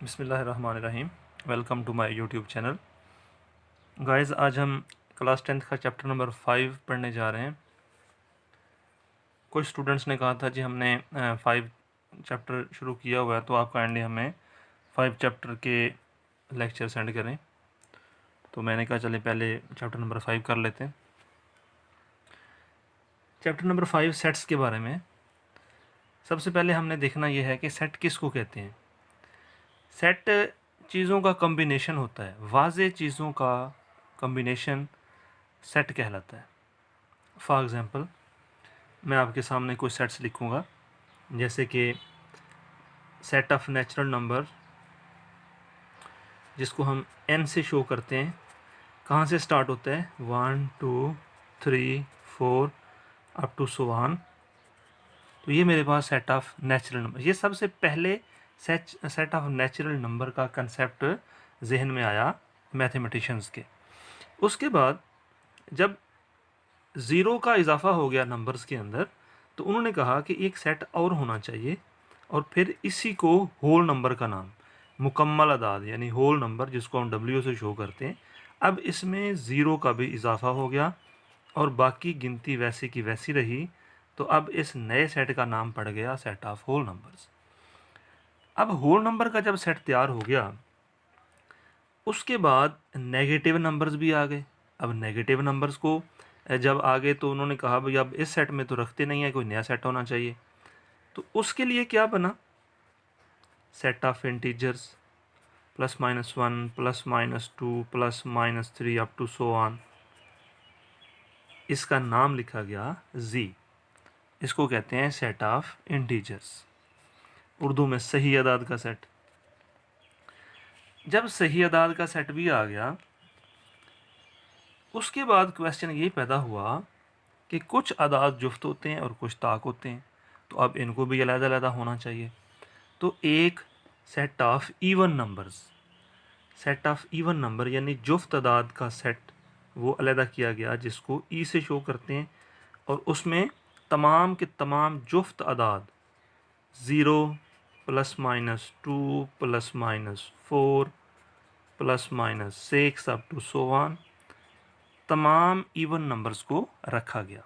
बिस्मिल्लाहिर्रहमानिर्रहीम। Welcome to my YouTube channel. Guys, आज हम क्लास 10th का चैप्टर नंबर 5 पढ़ने जा रहे हैं। कुछ स्टूडेंट्स ने कहा था जी हमने 5 चैप्टर शुरू किया हुआ है, तो आप काइंडली हमें 5 चैप्टर के लेक्चर सेंड करें। तो मैंने कहा चले पहले चैप्टर नंबर 5 कर लेते हैं। चैप्टर नंबर 5 सेट्स के बारे में सबसे पहले हमने देखना यह है कि सेट किसको कहते हैं। सेट चीज़ों का कम्बिनेशन होता है, वाज़े चीज़ों का कम्बिनेशन सेट कहलाता है। फॉर एग्ज़ाम्पल, मैं आपके सामने कुछ सेट्स लिखूँगा, जैसे कि सेट ऑफ नेचुरल नंबर, जिसको हम n से शो करते हैं। कहाँ से स्टार्ट होता है? 1 2 3 4 अप टू सो ऑन। तो ये मेरे पास सेट ऑफ नेचुरल नंबर। ये सबसे पहले सेट ऑफ नेचुरल नंबर का कंसेप्ट जहन में आया मैथमेटिशियंस के। उसके बाद जब ज़ीरो का इजाफा हो गया नंबर्स के अंदर, तो उन्होंने कहा कि एक सेट और होना चाहिए, और फिर इसी को होल नंबर का नाम, मुकम्मल अदाद यानी होल नंबर, जिसको हम W से शो करते हैं। अब इसमें ज़ीरो का भी इजाफा हो गया और बाकी गिनती वैसी की वैसी रही, तो अब इस नए सेट का नाम पड़ गया सेट ऑफ होल नंबर्स। अब होल नंबर का जब सेट तैयार हो गया, उसके बाद नेगेटिव नंबर्स भी आ गए। अब नेगेटिव नंबर्स को जब आ गए, तो उन्होंने कहा भाई अब इस सेट में तो रखते नहीं है, कोई नया सेट होना चाहिए। तो उसके लिए क्या बना? Set of integers, +-1 +-2 +-3 up to so on. इसका नाम लिखा गया जी। इसको कहते हैं सेट ऑफ इंटीजर्स, उर्दू में सही अदाद का सेट। जब सही अदाद का सेट भी आ गया, उसके बाद क्वेश्चन ये पैदा हुआ कि कुछ अदाद जुफ्त होते हैं और कुछ ताक होते हैं, तो अब इनको भी अलग-अलग होना चाहिए। तो एक set of even numbers, set of even number यानी जुफ्त अदाद का सेट, वो अलग किया गया, जिसको ई से शो करते हैं। और उसमें तमाम के तमाम जुफ्त अदाद 0 +-2 +-4 +-6 अप टू सो ऑन, तमाम इवन नंबर्स को रखा गया।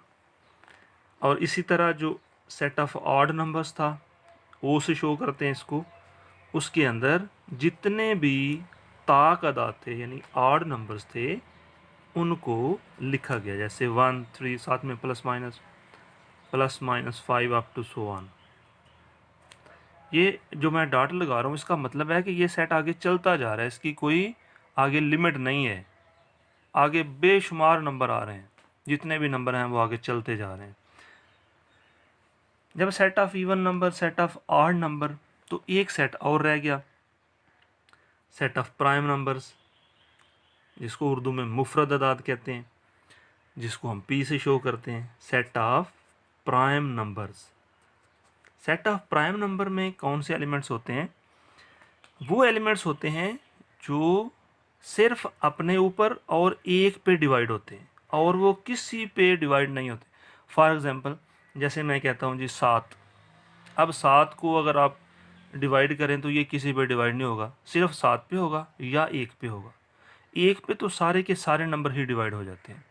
और इसी तरह जो सेट ऑफ ऑड नंबर्स था, ओ से शो करते हैं इसको, उसके अंदर जितने भी ताक अदाद थे यानी ऑड नंबर्स थे, उनको लिखा गया, जैसे 1 3, साथ में +-5 अप टू सो ऑन। ये जो मैं डॉट लगा रहा हूँ, इसका मतलब है कि ये सेट आगे चलता जा रहा है, इसकी कोई आगे लिमिट नहीं है। आगे बेशुमार नंबर आ रहे हैं, जितने भी नंबर हैं वो आगे चलते जा रहे हैं। जब set of even number, set of odd number, तो एक सेट और रह गया, सेट ऑफ प्राइम नंबर्स, जिसको उर्दू में मुफरद अदाद कहते हैं, जिसको हम P से शो करते हैं। Set of prime numbers. Set of prime number में कौन से एलिमेंट्स होते हैं? वो एलिमेंट्स होते हैं जो सिर्फ अपने ऊपर और एक पे डिवाइड होते हैं, और वो किसी पे डिवाइड नहीं होते। फॉर एग्जांपल, जैसे मैं कहता हूँ जी 7। अब 7 को अगर आप डिवाइड करें तो ये किसी पे डिवाइड नहीं होगा, सिर्फ 7 पे होगा या 1 पे होगा। 1 पे तो सारे के सारे नंबर ही डिवाइड हो जाते हैं,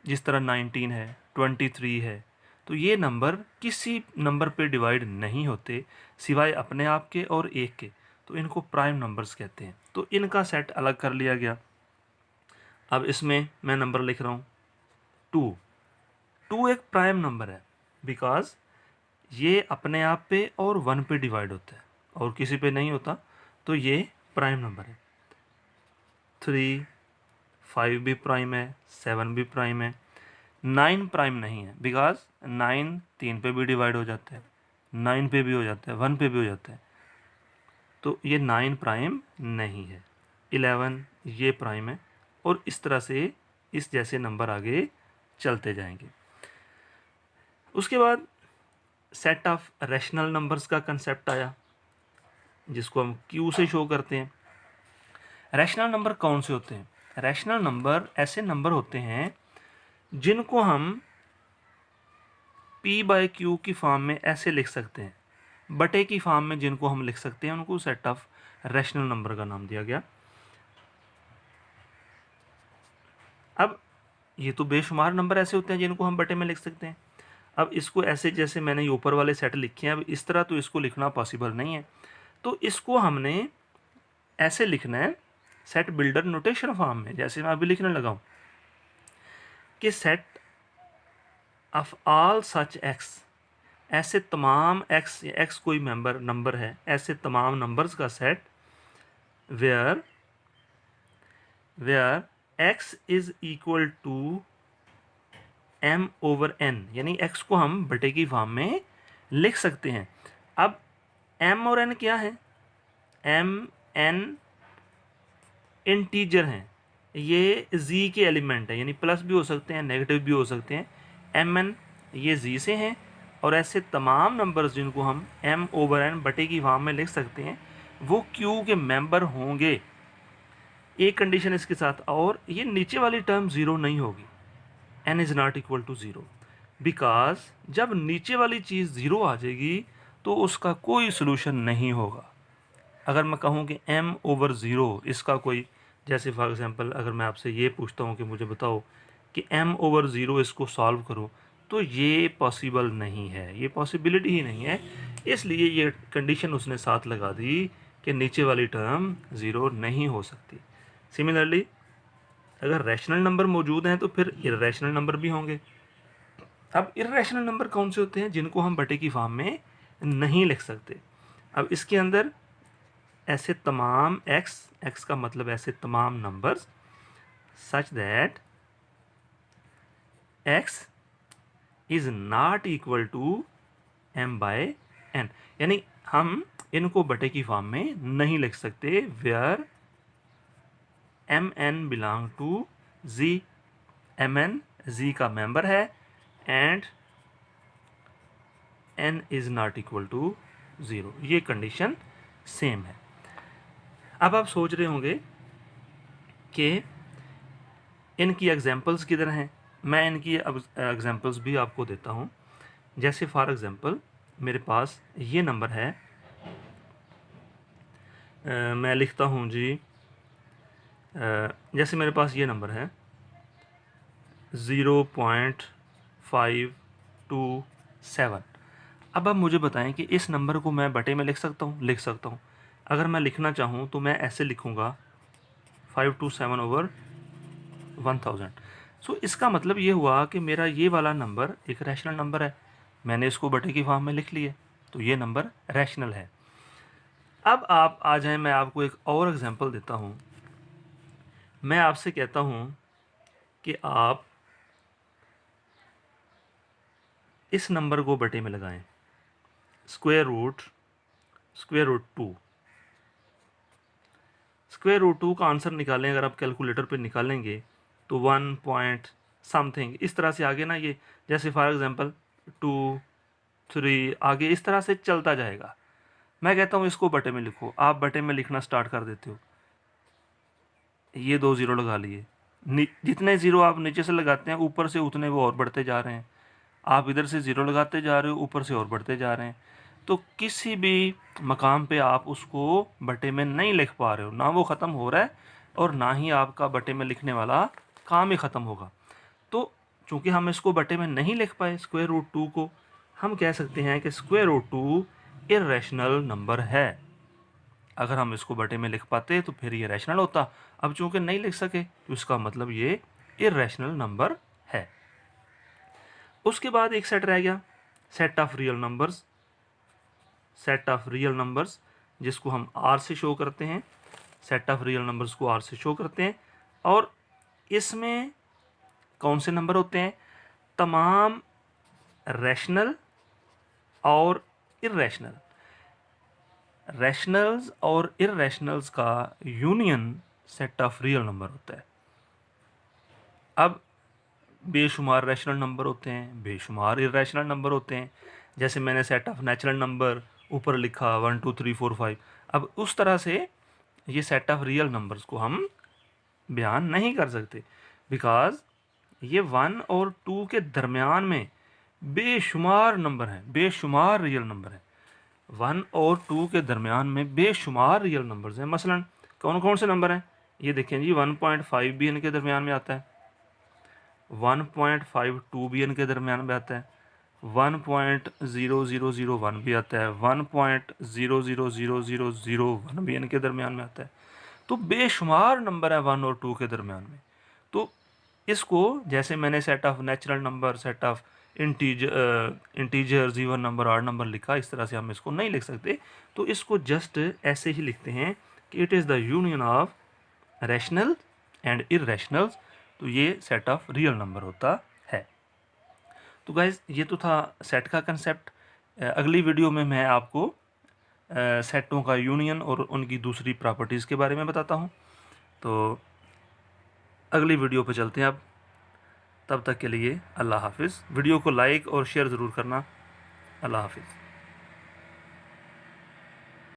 जिस तरह 19 है, 23 है। तो ये नंबर किसी नंबर पे डिवाइड नहीं होते सिवाय अपने आप के और 1 के, तो इनको प्राइम नंबर्स कहते हैं। तो इनका सेट अलग कर लिया गया। अब इसमें मैं नंबर लिख रहा हूँ 2। 2 एक प्राइम नंबर है, बिकॉज ये अपने आप पे और 1 पे डिवाइड होता है और किसी पे नहीं होता, तो ये प्राइम नंबर है। 3, 5 भी प्राइम है, 7 भी प्राइम है। 9 प्राइम नहीं है, बिकॉज 9 3 पे भी डिवाइड हो जाता है, 9 पे भी हो जाता है, 1 पे भी हो जाता है, तो ये 9 प्राइम नहीं है। 11 ये प्राइम है, और इस तरह से इस जैसे नंबर आगे चलते जाएंगे। उसके बाद सेट ऑफ रैशनल नंबर्स का कंसेप्ट आया, जिसको हम Q से शो करते हैं। रैशनल नंबर कौन से होते हैं? रैशनल नंबर ऐसे नंबर होते हैं जिनको हम P/Q की फॉर्म में ऐसे लिख सकते हैं, बटे की फॉर्म में जिनको हम लिख सकते हैं उनको सेट ऑफ रैशनल नंबर का नाम दिया गया। अब ये तो बेशुमार नंबर ऐसे होते हैं जिनको हम बटे में लिख सकते हैं। अब इसको ऐसे जैसे मैंने ये ऊपर वाले सेट लिखे हैं, अब इस तरह तो इसको लिखना पॉसिबल नहीं है, तो इसको हमने ऐसे लिखना है सेट बिल्डर नोटेशन फॉर्म में, जैसे मैं अभी लिखने लगा हूँ कि set of all such x, ऐसे तमाम एक्स, एक्स कोई मेंबर नंबर है, ऐसे तमाम नंबर्स का set where x is equal to m over n, यानी एक्स को हम बटे की फॉर्म में लिख सकते हैं। अब एम और एन क्या है? एम एन इंटीजर हैं, ये जी के एलिमेंट है, यानी प्लस भी हो सकते हैं नेगेटिव भी हो सकते हैं। एम एन ये जी से हैं, और ऐसे तमाम नंबर्स जिनको हम एम ओवर एन बटे की फॉर्म में लिख सकते हैं वो क्यू के मेंबर होंगे। एक कंडीशन इसके साथ, और ये नीचे वाली टर्म ज़ीरो नहीं होगी, n is not equal to zero, because जब नीचे वाली चीज़ ज़ीरो आ जाएगी तो उसका कोई सोल्यूशन नहीं होगा। अगर मैं कहूँ कि m ओवर ज़ीरो इसका कोई, जैसे फॉर एग्जांपल अगर मैं आपसे ये पूछता हूँ कि मुझे बताओ कि m ओवर ज़ीरो इसको सॉल्व करो, तो ये पॉसिबल नहीं है, ये पॉसिबिलिटी ही नहीं है। इसलिए ये कंडीशन उसने साथ लगा दी कि नीचे वाली टर्म ज़ीरो नहीं हो सकती। सिमिलरली अगर रैशनल नंबर मौजूद हैं तो फिर इर्रेशनल नंबर भी होंगे। अब इर्रेशनल नंबर कौन से होते हैं? जिनको हम बटे की फॉर्म में नहीं लिख सकते। अब इसके अंदर ऐसे तमाम एक्स का मतलब ऐसे तमाम numbers such that x is not equal to m by n, यानी हम इनको बटे की फॉर्म में नहीं लिख सकते where m n belong to Z, m n Z का मेंबर है and n is not equal to zero, ये कंडीशन सेम है। अब आप सोच रहे होंगे कि इनकी एग्जांपल्स किधर हैं। मैं इनकी एग्जांपल्स भी आपको देता हूँ। जैसे फॉर एग्जांपल मेरे पास ये नंबर है, मैं लिखता हूँ जी, जैसे मेरे पास ये नंबर है 0.527। अब आप मुझे बताएं कि इस नंबर को मैं बटे में लिख सकता हूँ? लिख सकता हूँ। अगर मैं लिखना चाहूँ तो मैं ऐसे लिखूँगा 527 ओवर 1000। सो इसका मतलब ये हुआ कि मेरा ये वाला नंबर एक रैशनल नंबर है, मैंने इसको बटे की फॉर्म में लिख लिया, तो ये नंबर रैशनल है। अब आप आ जाएं, मैं आपको एक और एग्जांपल देता हूँ। मैं आपसे कहता हूँ कि आप इस नंबर को बटे में लगाएं, स्क्वायर रूट 2। स्क्वायर रूट 2 का आंसर निकालें, अगर आप कैलकुलेटर पे निकालेंगे तो 1 पॉइंट समथिंग इस तरह से आगे ना, ये जैसे फॉर एग्जांपल 2 3 आगे इस तरह से चलता जाएगा। मैं कहता हूँ इसको बटे में लिखो, आप बटे में लिखना स्टार्ट कर देते हो, ये 2 ज़ीरो लगा लिए, जितने ज़ीरो आप नीचे से लगाते हैं ऊपर से उतने वो और बढ़ते जा रहे हैं। आप इधर से ज़ीरो लगाते जा रहे हो, ऊपर से और बढ़ते जा रहे हैं, तो किसी भी मकाम पे आप उसको बटे में नहीं लिख पा रहे हो, ना वो ख़त्म हो रहा है और ना ही आपका बटे में लिखने वाला काम ही ख़त्म होगा। तो चूँकि हम इसको बटे में नहीं लिख पाए स्क्वायर रूट 2 को, हम कह सकते हैं कि स्क्वायर रूट 2 इर्रेशनल नंबर है। अगर हम इसको बटे में लिख पाते तो फिर ये रैशनल होता। अब चूँकि नहीं लिख सके तो इसका मतलब ये इर्रेशनल नंबर है। उसके बाद एक सेट रह गया, set of real numbers. Set of real numbers जिसको हम आर से शो करते हैं, सेट ऑफ रियल नंबर्स को आर से शो करते हैं। और इसमें कौन से नंबर होते हैं? तमाम रैशनल और इर्रेशनल, रैशनल्स और इर्रेशनल्स का union set of real number होता है। अब बेशुमार रैशनल नंबर होते हैं, बेशुमार इर्रेशनल नंबर होते हैं। जैसे मैंने सेट ऑफ नेचुरल नंबर ऊपर लिखा 1 2 3 4 5। अब उस तरह से ये सेट ऑफ रियल नंबर्स को हम बयान नहीं कर सकते, बिकॉज ये 1 और 2 के दरमियान में बेशुमार नंबर हैं, बेशुमार रियल नंबर हैं। 1 और 2 के दरमियान में बेशुमार रियल नंबर्स हैं। मसलन कौन कौन से नंबर हैं, ये देखें जी, 1.5 भी इनके दरमियान में आता है, 1.52 भी इनके दरमियान में आता है, 1.00001 भी आता है, 1.0000001 भी इनके दरमियान में आता है। तो बेशुमार नंबर है 1 और 2 के दरमियान में। तो इसको जैसे मैंने set of natural number, set of integers, even number, odd number लिखा, इस तरह से हम इसको नहीं लिख सकते। तो इसको जस्ट ऐसे ही लिखते हैं कि it is the union of rational and irrationals. तो ये सेट ऑफ रियल नंबर होता है। तो गाइज ये तो था सेट का कंसेप्ट। अगली वीडियो में मैं आपको सेटों का यूनियन और उनकी दूसरी प्रॉपर्टीज़ के बारे में बताता हूँ। तो अगली वीडियो पे चलते हैं अब। तब तक के लिए अल्लाह हाफिज़। वीडियो को लाइक और शेयर ज़रूर करना। अल्लाह हाफिज़।